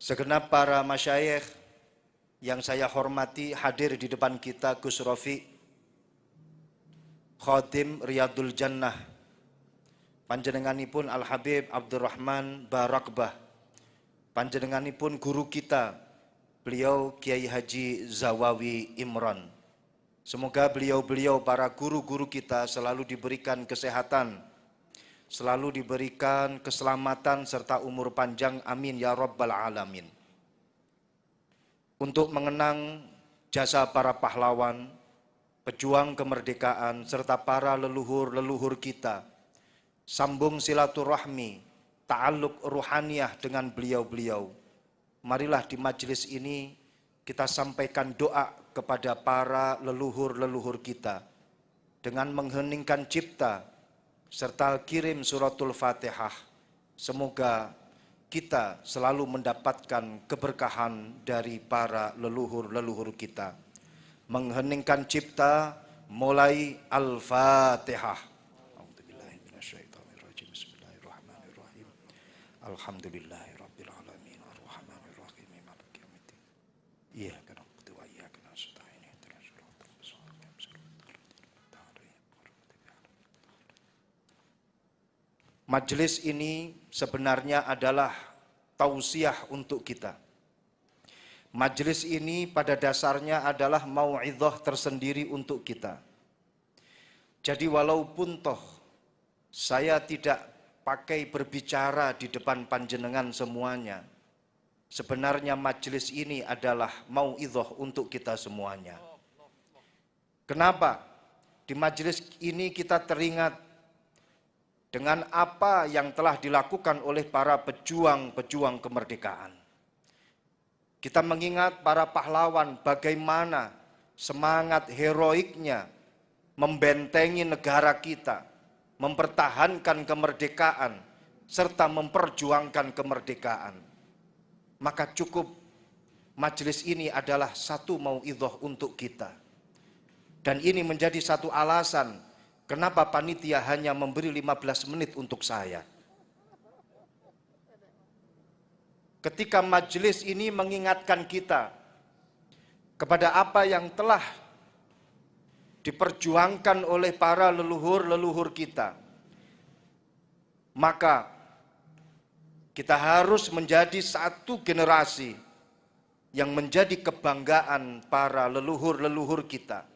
Segenap para masyayikh yang saya hormati hadir di depan kita, Gus Rofi, Khadim Riyadul Jannah, panjenenganipun Al Habib Abdurrahman Barakbah, panjenenganipun guru kita, beliau Kiai Haji Zawawi Imron. Semoga beliau-beliau para guru-guru kita selalu diberikan kesehatan, selalu diberikan keselamatan serta umur panjang, amin ya rabbal alamin. Untuk mengenang jasa para pahlawan, pejuang kemerdekaan serta para leluhur-leluhur kita, sambung silaturahmi, ta'alluq ruhaniyah dengan beliau-beliau. Marilah di majelis ini kita sampaikan doa kepada para leluhur-leluhur kita dengan mengheningkan cipta serta kirim suratul Fatihah. Semoga kita selalu mendapatkan keberkahan dari para leluhur-leluhur kita. Mengheningkan cipta mulai Al-Fatihah. Bismillahirrahmanirrahim. Alhamdulillahirabbil alamin arrahmanir rahim maliki yaumiddin. Iyyaka na'budu wa iyyaka nasta'in ihdinas siratal mustaqim. Majelis ini sebenarnya adalah tausiah untuk kita. Majelis ini pada dasarnya adalah mau'idhah tersendiri untuk kita. Jadi walaupun toh saya tidak pakai berbicara di depan panjenengan semuanya, sebenarnya majelis ini adalah mau'idhah untuk kita semuanya. Kenapa? Di majelis ini kita teringat dengan apa yang telah dilakukan oleh para pejuang-pejuang kemerdekaan. Kita mengingat para pahlawan bagaimana semangat heroiknya membentengi negara kita, mempertahankan kemerdekaan, serta memperjuangkan kemerdekaan. Maka cukup majelis ini adalah satu mau'idhah untuk kita. Dan ini menjadi satu alasan kenapa panitia hanya memberi 15 menit untuk saya. Ketika majelis ini mengingatkan kita kepada apa yang telah diperjuangkan oleh para leluhur-leluhur kita, maka kita harus menjadi satu generasi yang menjadi kebanggaan para leluhur-leluhur kita.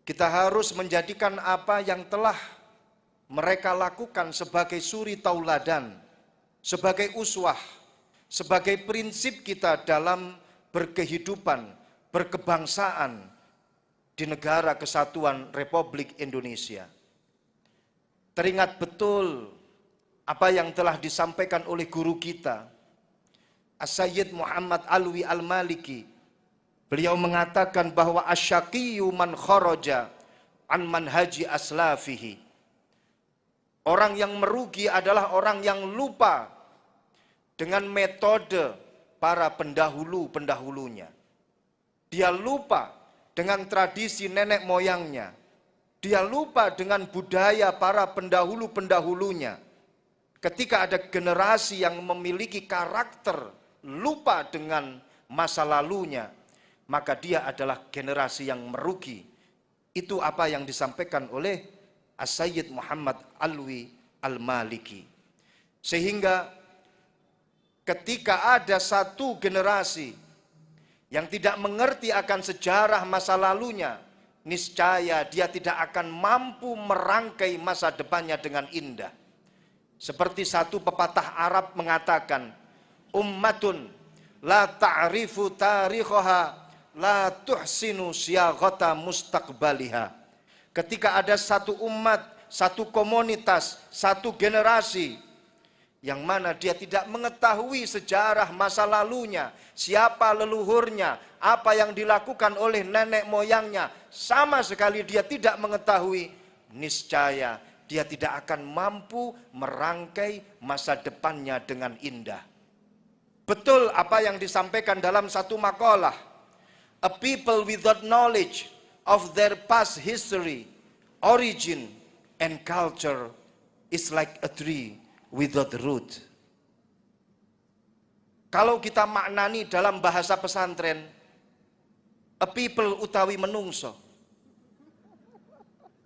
Kita harus menjadikan apa yang telah mereka lakukan sebagai suri tauladan, sebagai uswah, sebagai prinsip kita dalam berkehidupan, berkebangsaan di negara kesatuan Republik Indonesia. Teringat betul apa yang telah disampaikan oleh guru kita, As-Sayyid Muhammad Alwi Al-Maliki. Beliau mengatakan bahwa asyaqiyyu man kharaja an manhaji aslafihi. Orang yang merugi adalah orang yang lupa dengan metode para pendahulu-pendahulunya. Dia lupa dengan tradisi nenek moyangnya. Dia lupa dengan budaya para pendahulu-pendahulunya. Ketika ada generasi yang memiliki karakter lupa dengan masa lalunya, maka dia adalah generasi yang merugi. Itu apa yang disampaikan oleh As-Sayyid Muhammad Alwi Al-Maliki. Sehingga ketika ada satu generasi yang tidak mengerti akan sejarah masa lalunya, niscaya dia tidak akan mampu merangkai masa depannya dengan indah. Seperti satu pepatah Arab mengatakan, ummatun la ta'rifu tarikhaha la tuhsinu syaghata mustaqbaliha. Ketika ada satu umat, satu komunitas, satu generasi yang mana dia tidak mengetahui sejarah masa lalunya, siapa leluhurnya, apa yang dilakukan oleh nenek moyangnya, sama sekali dia tidak mengetahui, niscaya dia tidak akan mampu merangkai masa depannya dengan indah. Betul apa yang disampaikan dalam satu makalah. A people without knowledge of their past history, origin, and culture is like a tree without root. Kalau kita maknani dalam bahasa pesantren, a people utawi menungso.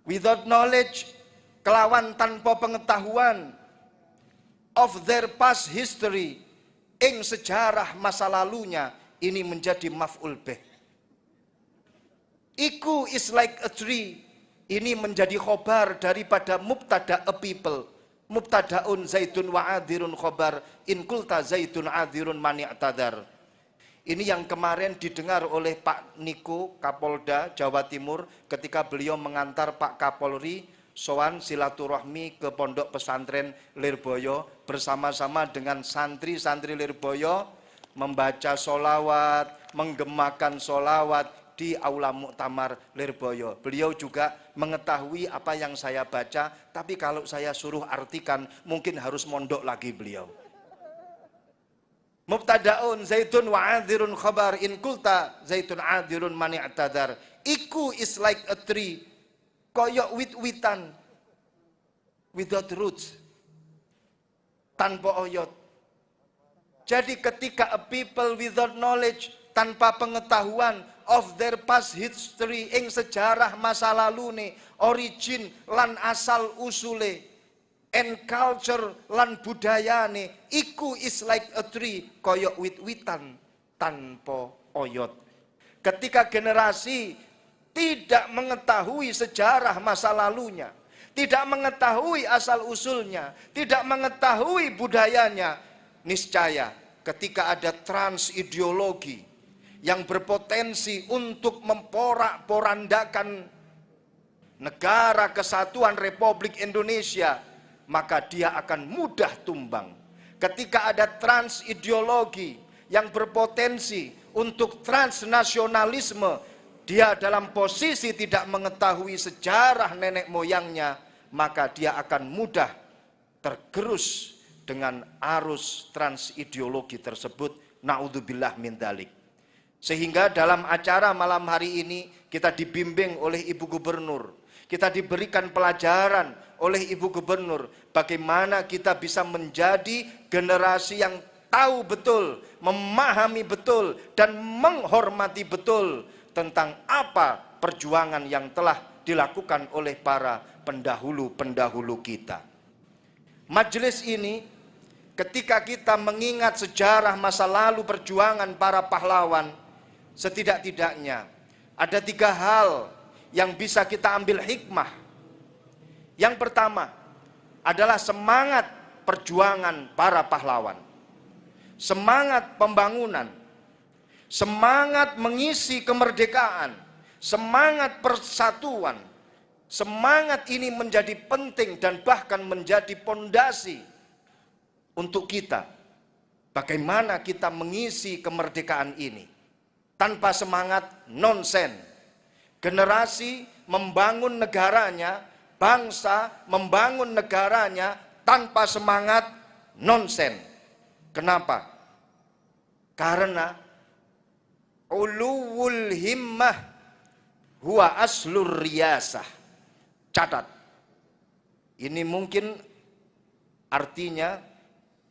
Without knowledge, kelawan tanpa pengetahuan of their past history, ing sejarah masa lalunya, ini menjadi maf'ul bih. Iku is like a tree, ini menjadi khobar daripada mubtada a people. Mubtadaun zaitun wa adirun khobar, in kulta zaitun adirun mani'tadar. Ini yang kemarin didengar oleh Pak Niko, Kapolda Jawa Timur, ketika beliau mengantar Pak Kapolri sowan silaturahmi ke pondok pesantren Lirboyo, bersama-sama dengan santri-santri Lirboyo membaca solawat, menggemakan solawat di Aula Muktamar Lirboyo. Beliau juga mengetahui apa yang saya baca, tapi kalau saya suruh artikan mungkin harus mondok lagi beliau. Mubtadaun zaitun wa adhirun khabar, in kulta zaitun adhirun mani'tadar. Iku is like a tree, koyok wit-witan, without roots, tanpa oyot. Jadi ketika a people without knowledge, tanpa pengetahuan of their past history, ing sejarah masa lalu nih, origin lan asal usule, and culture lan budaya nih, iku is like a tree, koyok wit-witan tanpa oyot. Ketika generasi tidak mengetahui sejarah masa lalunya, tidak mengetahui asal usulnya, tidak mengetahui budayanya, niscaya ketika ada trans ideologi yang berpotensi untuk memporak-porandakan negara kesatuan Republik Indonesia, maka dia akan mudah tumbang. Ketika ada trans ideologi yang berpotensi untuk transnasionalisme, dia dalam posisi tidak mengetahui sejarah nenek moyangnya, maka dia akan mudah tergerus dengan arus trans ideologi tersebut. Na'udzubillah min dzalik. Sehingga dalam acara malam hari ini kita dibimbing oleh Ibu Gubernur, kita diberikan pelajaran oleh Ibu Gubernur bagaimana kita bisa menjadi generasi yang tahu betul, memahami betul, dan menghormati betul tentang apa perjuangan yang telah dilakukan oleh para pendahulu-pendahulu kita. Majelis ini, ketika kita mengingat sejarah masa lalu perjuangan para pahlawan, setidak-tidaknya ada 3 hal yang bisa kita ambil hikmah. Yang pertama adalah semangat perjuangan para pahlawan, semangat pembangunan, semangat mengisi kemerdekaan, semangat persatuan. Semangat ini menjadi penting dan bahkan menjadi pondasi untuk kita. Bagaimana kita mengisi kemerdekaan ini? Tanpa semangat, nonsen. Generasi membangun negaranya, bangsa membangun negaranya tanpa semangat, nonsen. Kenapa? Karena uluwul himmah huwa aslur riyasah. Catat. Ini mungkin artinya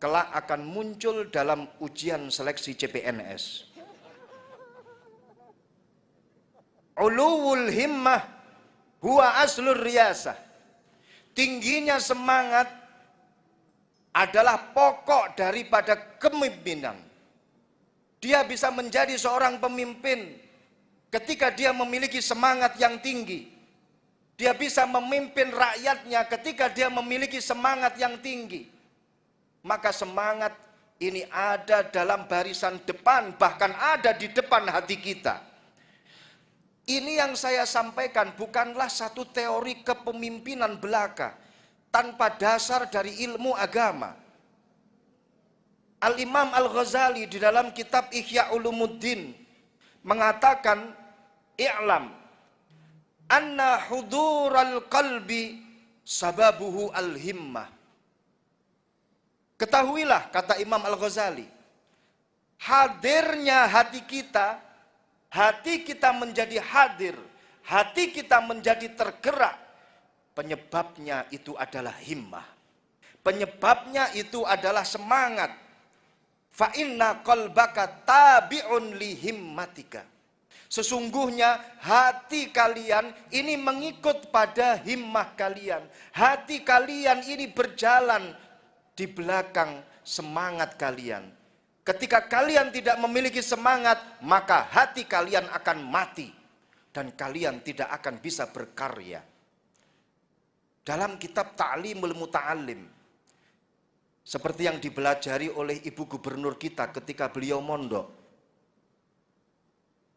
kelak akan muncul dalam ujian seleksi CPNS. Uluwul himmah huwa aslur riyasah. Tingginya semangat adalah pokok daripada kepemimpinan. Dia bisa menjadi seorang pemimpin ketika dia memiliki semangat yang tinggi. Dia bisa memimpin rakyatnya ketika dia memiliki semangat yang tinggi. Maka semangat ini ada dalam barisan depan, bahkan ada di depan hati kita. Ini yang saya sampaikan bukanlah satu teori kepemimpinan belaka tanpa dasar dari ilmu agama. Al-Imam Al-Ghazali di dalam kitab Ihya Ulumuddin mengatakan, i'lam anna hudural qalbi sababuhu al-himmah. Ketahuilah, kata Imam Al-Ghazali, hadirnya hati kita menjadi hadir, hati kita menjadi tergerak, penyebabnya itu adalah himmah. Penyebabnya itu adalah semangat. Fa inna qalbaka tabi'un li himmatika. Sesungguhnya hati kalian ini mengikut pada himmah kalian. Hati kalian ini berjalan di belakang semangat kalian. Ketika kalian tidak memiliki semangat, maka hati kalian akan mati. Dan kalian tidak akan bisa berkarya. Dalam kitab Ta'limul Muta'allim, seperti yang dipelajari oleh Ibu Gubernur kita ketika beliau mondok,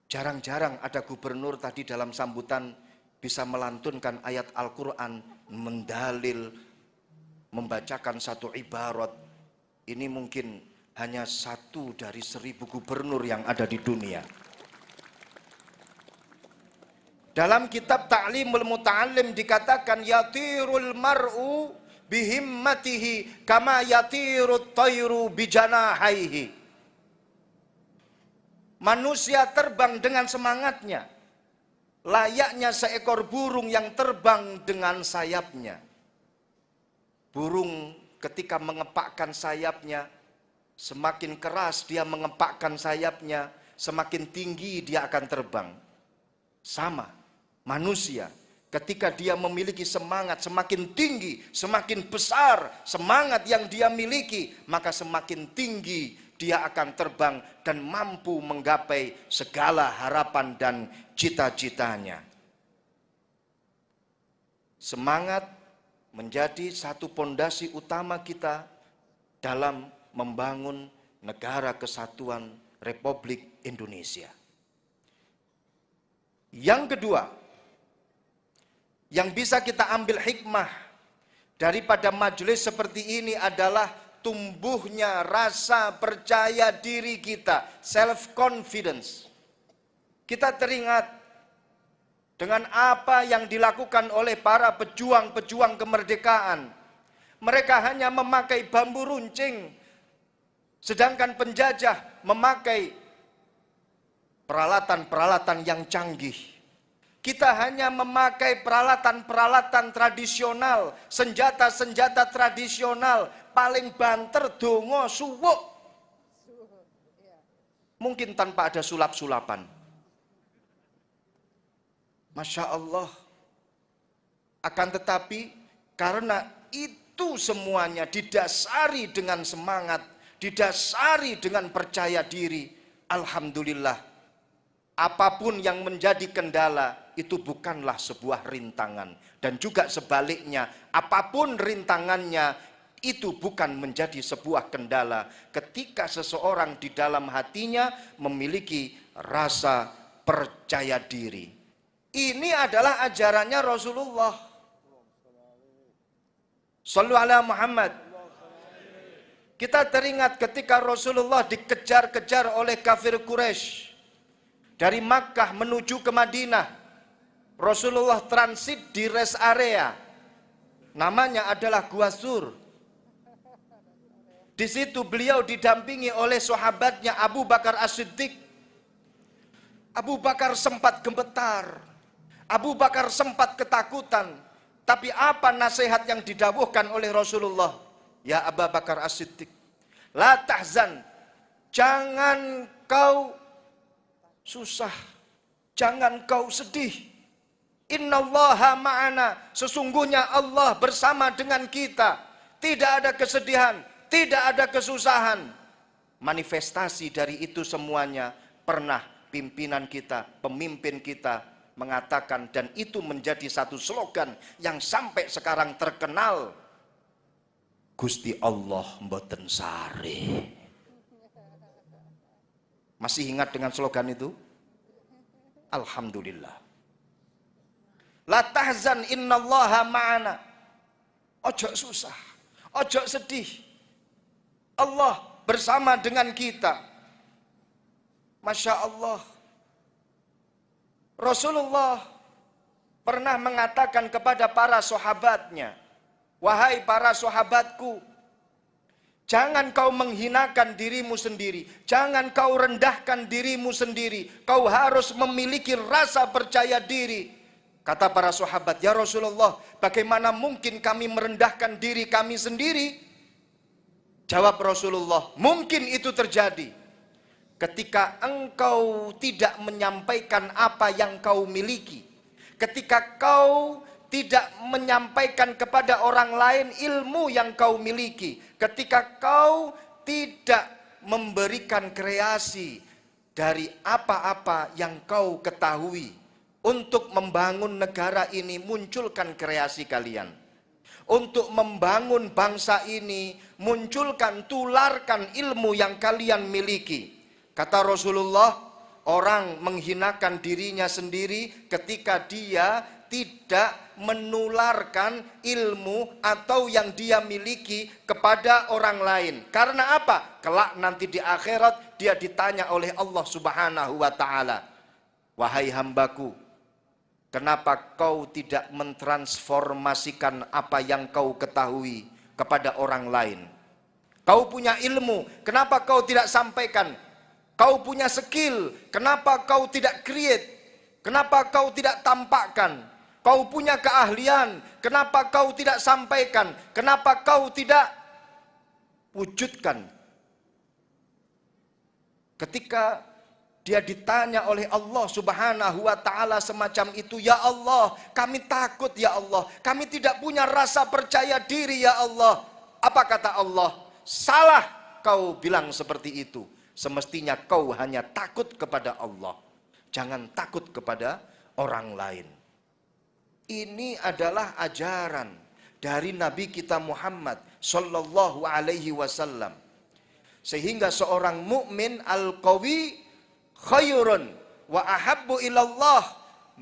jarang-jarang ada gubernur tadi dalam sambutan bisa melantunkan ayat Al-Quran, mendalil, membacakan satu ibarat. Ini mungkin hanya 1 dari 1000 gubernur yang ada di dunia. Dalam kitab Ta'limul Muta'allim dikatakan, yatirul mar'u bihimmatihi kama yatirut tayru bijanahaihi. Manusia terbang dengan semangatnya, layaknya seekor burung yang terbang dengan sayapnya. Burung ketika mengepakkan sayapnya, semakin keras dia mengepakkan sayapnya, semakin tinggi dia akan terbang. Sama, manusia ketika dia memiliki semangat, semakin tinggi, semakin besar semangat yang dia miliki, maka semakin tinggi dia akan terbang dan mampu menggapai segala harapan dan cita-citanya. Semangat menjadi satu pondasi utama kita dalam membangun negara kesatuan Republik Indonesia. Yang kedua, yang bisa kita ambil hikmah daripada majelis seperti ini adalah tumbuhnya rasa percaya diri kita, self confidence. Kita teringat dengan apa yang dilakukan oleh para pejuang-pejuang kemerdekaan. Mereka hanya memakai bambu runcing, sedangkan penjajah memakai peralatan-peralatan yang canggih. Kita hanya memakai peralatan-peralatan tradisional, senjata-senjata tradisional, paling banter dongo suwuk. Mungkin tanpa ada sulap-sulapan. Masya Allah. Akan tetapi karena itu semuanya didasari dengan semangat, didasari dengan percaya diri, alhamdulillah. Apapun yang menjadi kendala itu bukanlah sebuah rintangan. Dan juga sebaliknya, apapun rintangannya itu bukan menjadi sebuah kendala. Ketika seseorang di dalam hatinya memiliki rasa percaya diri. Ini adalah ajarannya Rasulullah. Shallallahu alaihi Muhammad. Kita teringat ketika Rasulullah dikejar-kejar oleh kafir Quraisy. Dari Makkah menuju ke Madinah, Rasulullah transit di rest area. Namanya adalah Gua Sur. Di situ beliau didampingi oleh sahabatnya Abu Bakar As-Siddiq. Abu Bakar sempat gemetar. Abu Bakar sempat ketakutan. Tapi apa nasihat yang didawuhkan oleh Rasulullah? Ya Abu Bakar As-Siddiq, la tahzan, jangan kau susah, jangan kau sedih. Innallaha ma'ana, sesungguhnya Allah bersama dengan kita. Tidak ada kesedihan, tidak ada kesusahan. Manifestasi dari itu semuanya pernah pimpinan kita, pemimpin kita mengatakan, dan itu menjadi satu slogan yang sampai sekarang terkenal. Gusti Allah mboten sare. Masih ingat dengan slogan itu? Alhamdulillah. La tahzan innallaha ma'ana. Ojo susah, ojo sedih. Allah bersama dengan kita. Masya Allah. Rasulullah pernah mengatakan kepada para sahabatnya, wahai para sahabatku, jangan kau menghinakan dirimu sendiri. Jangan kau rendahkan dirimu sendiri. Kau harus memiliki rasa percaya diri. Kata para sahabat, ya Rasulullah, bagaimana mungkin kami merendahkan diri kami sendiri? Jawab Rasulullah, mungkin itu terjadi ketika engkau tidak menyampaikan apa yang kau miliki. Ketika kau tidak menyampaikan kepada orang lain ilmu yang kau miliki. Ketika kau tidak memberikan kreasi dari apa-apa yang kau ketahui. Untuk membangun negara ini, munculkan kreasi kalian. Untuk membangun bangsa ini, munculkan, tularkan ilmu yang kalian miliki. Kata Rasulullah, orang menghinakan dirinya sendiri ketika dia tidak menularkan ilmu atau yang dia miliki kepada orang lain. Karena apa? Kelak nanti di akhirat dia ditanya oleh Allah Subhanahu wa ta'ala. Wahai hambaku, kenapa kau tidak mentransformasikan apa yang kau ketahui kepada orang lain? Kau punya ilmu, kenapa kau tidak sampaikan? Kau punya skill, kenapa kau tidak create? Kenapa kau tidak tampakkan? Kau punya keahlian, kenapa kau tidak sampaikan? Kenapa kau tidak wujudkan? Ketika dia ditanya oleh Allah Subhanahu wa ta'ala semacam itu, ya Allah, kami takut ya Allah, kami tidak punya rasa percaya diri ya Allah. Apa kata Allah? Salah kau bilang seperti itu. Semestinya kau hanya takut kepada Allah, jangan takut kepada orang lain. Ini adalah ajaran dari Nabi kita Muhammad sallallahu alaihi wasallam. Sehingga seorang mukmin al-qawi khairun wa ahabbu ilallah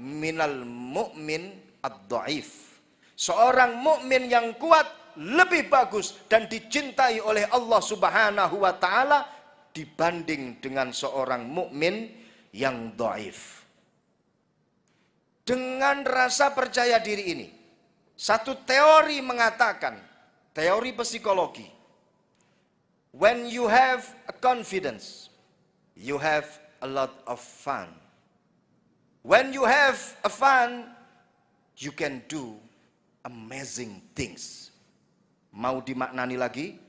minal mu'min ad-dhaif. Seorang mukmin yang kuat lebih bagus dan dicintai oleh Allah Subhanahu wa taala dibanding dengan seorang mukmin yang dhaif. Dengan rasa percaya diri ini, satu teori mengatakan, teori psikologi, when you have a confidence, you have a lot of fun. When you have a fun, you can do amazing things. Mau dimaknani lagi?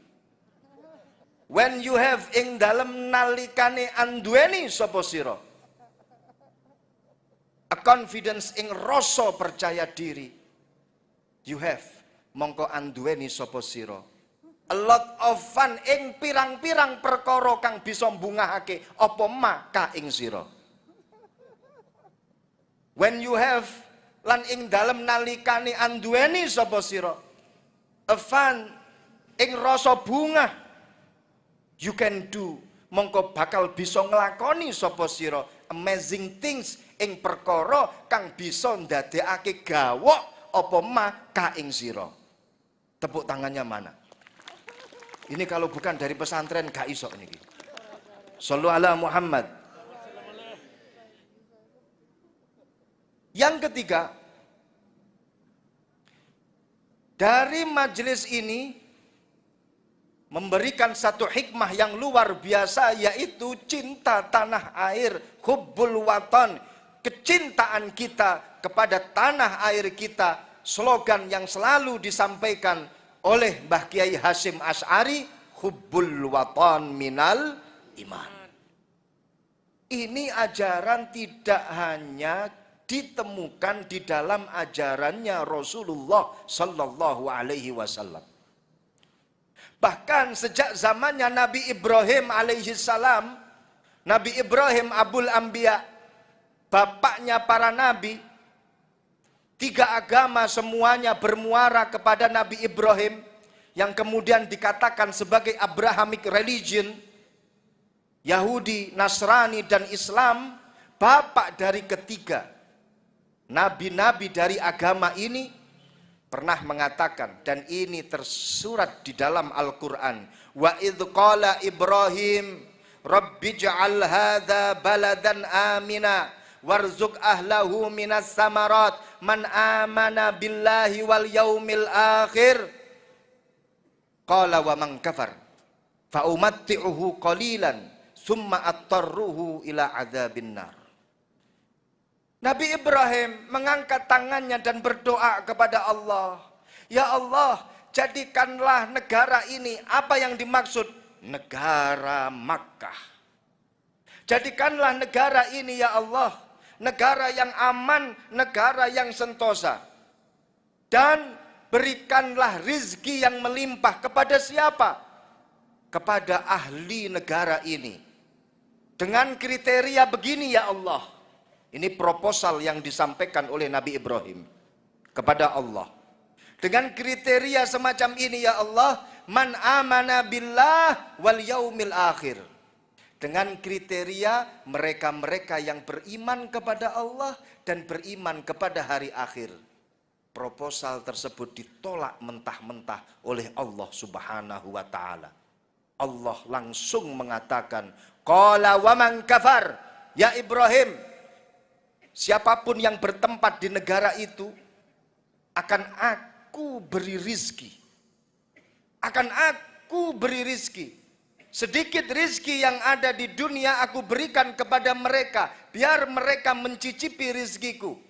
When you have ing dalem nalikane anduweni sapa sira, a confidence ing rasa percaya diri, you have mongko anduweni sapa sira, a lot of fun ing pirang-pirang perkara kang bisa mbungahake apa maka ing sira. When you have lan ing dalem nalikane anduweni sapa sira, a fun ing rasa bungah, you can do mongko bakal bisa nglakoni sapa sira amazing things ing perkara kang bisa ndadekake gawok apa maka ing sira. Tepuk tangannya mana? Ini kalau bukan dari pesantren gak iso niki. Shallu ala Muhammad. Yang ketiga, dari majelis ini memberikan satu hikmah yang luar biasa, yaitu cinta tanah air, hubbul watan, kecintaan kita kepada tanah air kita. Slogan yang selalu disampaikan oleh Mbah Kiai Hasyim Asy'ari, hubbul watan minal iman. Ini ajaran tidak hanya ditemukan di dalam ajarannya Rasulullah sallallahu alaihi wasallam. Bahkan sejak zamannya Nabi Ibrahim alaihi salam, Nabi Ibrahim Abul Anbiya, bapaknya para nabi, tiga agama semuanya bermuara kepada Nabi Ibrahim, yang kemudian dikatakan sebagai Abrahamic religion, Yahudi, Nasrani, dan Islam. Bapak dari ketiga nabi-nabi dari agama ini pernah mengatakan, dan ini tersurat di dalam Al-Quran, wa idh qala Ibrahim rabbi ja'al hadha baladan amina warzuq ahlahu minas samarat man amana billahi wal yaumil akhir qala wa man kafar fa umatti'uhu qalilan summa attarruhu ila adzabin nar. Nabi Ibrahim mengangkat tangannya dan berdoa kepada Allah, ya Allah, jadikanlah negara ini, apa yang dimaksud? Negara Makkah. Jadikanlah negara ini ya Allah, negara yang aman, negara yang sentosa. Dan berikanlah rizki yang melimpah kepada siapa? Kepada ahli negara ini. Dengan kriteria begini ya Allah. Ini proposal yang disampaikan oleh Nabi Ibrahim kepada Allah. Dengan kriteria semacam ini ya Allah, man amana billah wal yaumil akhir. Dengan kriteria mereka-mereka yang beriman kepada Allah dan beriman kepada hari akhir. Proposal tersebut ditolak mentah-mentah oleh Allah Subhanahu wa taala. Allah langsung mengatakan, qala wa man kafar, ya Ibrahim, siapapun yang bertempat di negara itu akan aku beri rizki. Akan aku beri rizki. Sedikit rizki yang ada di dunia aku berikan kepada mereka, biar mereka mencicipi rizkiku.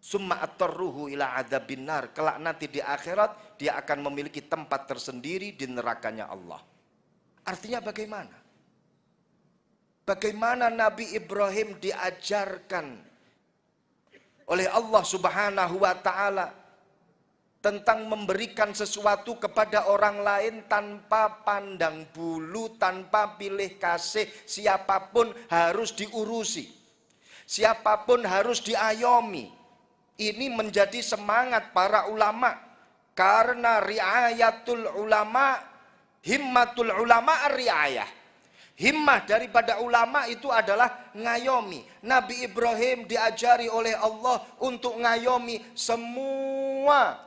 Summa atarruhu ila adzabin nar. Kelak nanti di akhirat dia akan memiliki tempat tersendiri di nerakanya Allah. Artinya bagaimana? Bagaimana Nabi Ibrahim diajarkan oleh Allah Subhanahu wa taala tentang memberikan sesuatu kepada orang lain tanpa pandang bulu, tanpa pilih kasih. Siapapun harus diurusi, siapapun harus diayomi. Ini menjadi semangat para ulama, karena riayatul ulama, himmatul ulama ar-riayah. Himmah daripada ulama itu adalah ngayomi. Nabi Ibrahim diajari oleh Allah untuk ngayomi semua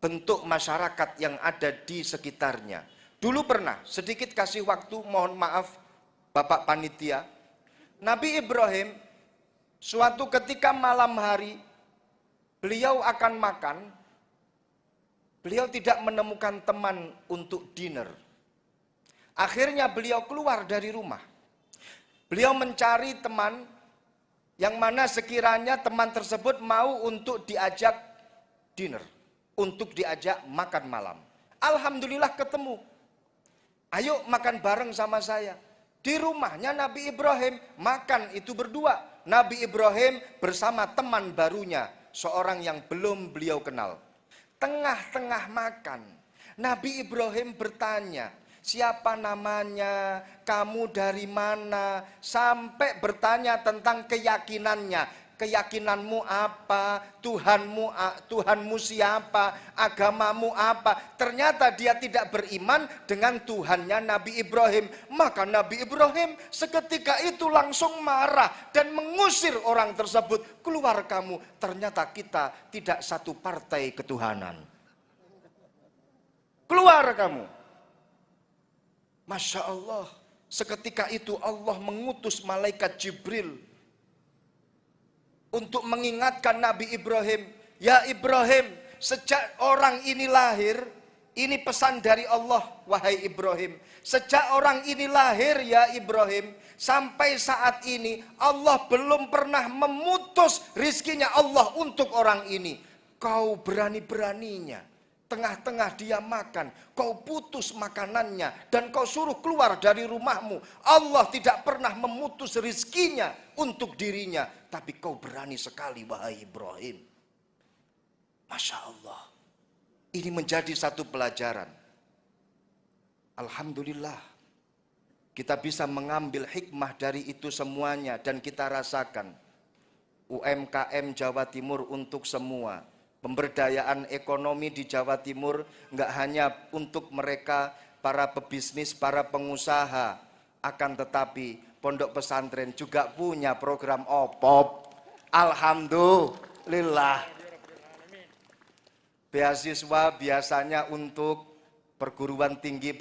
bentuk masyarakat yang ada di sekitarnya. Dulu pernah, sedikit kasih waktu, mohon maaf Bapak Panitia. Nabi Ibrahim suatu ketika malam hari beliau akan makan, beliau tidak menemukan teman untuk dinner. Akhirnya beliau keluar dari rumah. Beliau mencari teman yang mana sekiranya teman tersebut mau untuk diajak dinner, untuk diajak makan malam. Alhamdulillah ketemu. Ayo makan bareng sama saya. Di rumahnya Nabi Ibrahim, makan itu berdua. Nabi Ibrahim bersama teman barunya, seorang yang belum beliau kenal. Tengah-tengah makan, Nabi Ibrahim bertanya, siapa namanya, kamu dari mana, sampai bertanya tentang keyakinannya. Keyakinanmu apa, Tuhanmu siapa, agamamu apa. Ternyata dia tidak beriman dengan Tuhannya Nabi Ibrahim. Maka Nabi Ibrahim seketika itu langsung marah dan mengusir orang tersebut. Keluar kamu, ternyata kita tidak satu partai ketuhanan. Keluar kamu. Masya Allah, seketika itu Allah mengutus malaikat Jibril untuk mengingatkan Nabi Ibrahim, ya Ibrahim, sejak orang ini lahir, ini pesan dari Allah, wahai Ibrahim, sejak orang ini lahir ya Ibrahim, sampai saat ini Allah belum pernah memutus rizkinya Allah untuk orang ini. Kau berani-beraninya, tengah-tengah dia makan, kau putus makanannya dan kau suruh keluar dari rumahmu. Allah tidak pernah memutus rizkinya untuk dirinya, tapi kau berani sekali wahai Ibrahim. Masya Allah, ini menjadi satu pelajaran. Alhamdulillah, kita bisa mengambil hikmah dari itu semuanya dan kita rasakan. UMKM Jawa Timur untuk semua. Pemberdayaan ekonomi di Jawa Timur nggak hanya untuk mereka para pebisnis, para pengusaha, akan tetapi pondok pesantren juga punya program OPOP. Alhamdulillah. Beasiswa biasanya untuk perguruan tinggi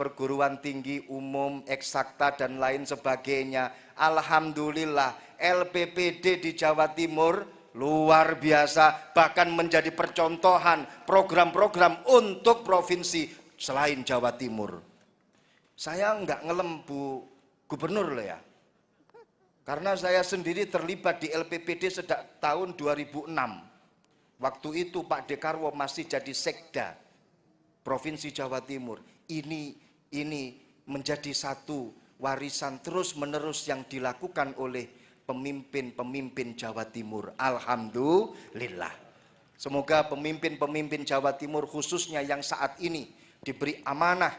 umum, eksakta dan lain sebagainya. Alhamdulillah, LPPD di Jawa Timur luar biasa, bahkan menjadi percontohan program-program untuk provinsi selain Jawa Timur. Saya nggak ngelem Bu Gubernur loh ya, karena saya sendiri terlibat di LPPD sejak tahun 2006. Waktu itu Pak Dekarwo masih jadi sekda Provinsi Jawa Timur. Ini menjadi satu warisan terus-menerus yang dilakukan oleh pemimpin-pemimpin Jawa Timur. Alhamdulillah. Semoga pemimpin-pemimpin Jawa Timur khususnya yang saat ini diberi amanah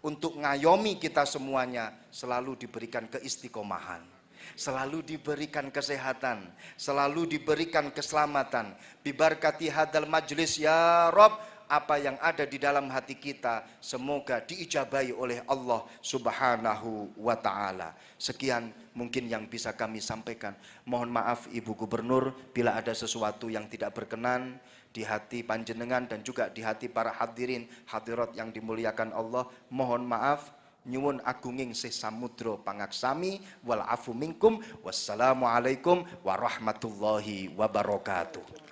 untuk ngayomi kita semuanya, selalu diberikan keistiqomahan, selalu diberikan kesehatan, selalu diberikan keselamatan. Bibarkati hadal majlis ya Rob, apa yang ada di dalam hati kita semoga diijabahi oleh Allah Subhanahu wa ta'ala. Sekian mungkin yang bisa kami sampaikan. Mohon maaf Ibu Gubernur bila ada sesuatu yang tidak berkenan di hati panjenengan dan juga di hati para hadirin hadirat yang dimuliakan Allah. Mohon maaf. Nyuwun agunging sih samudra pangaksami wal afu minkum. Wassalamualaikum warahmatullahi wabarakatuh.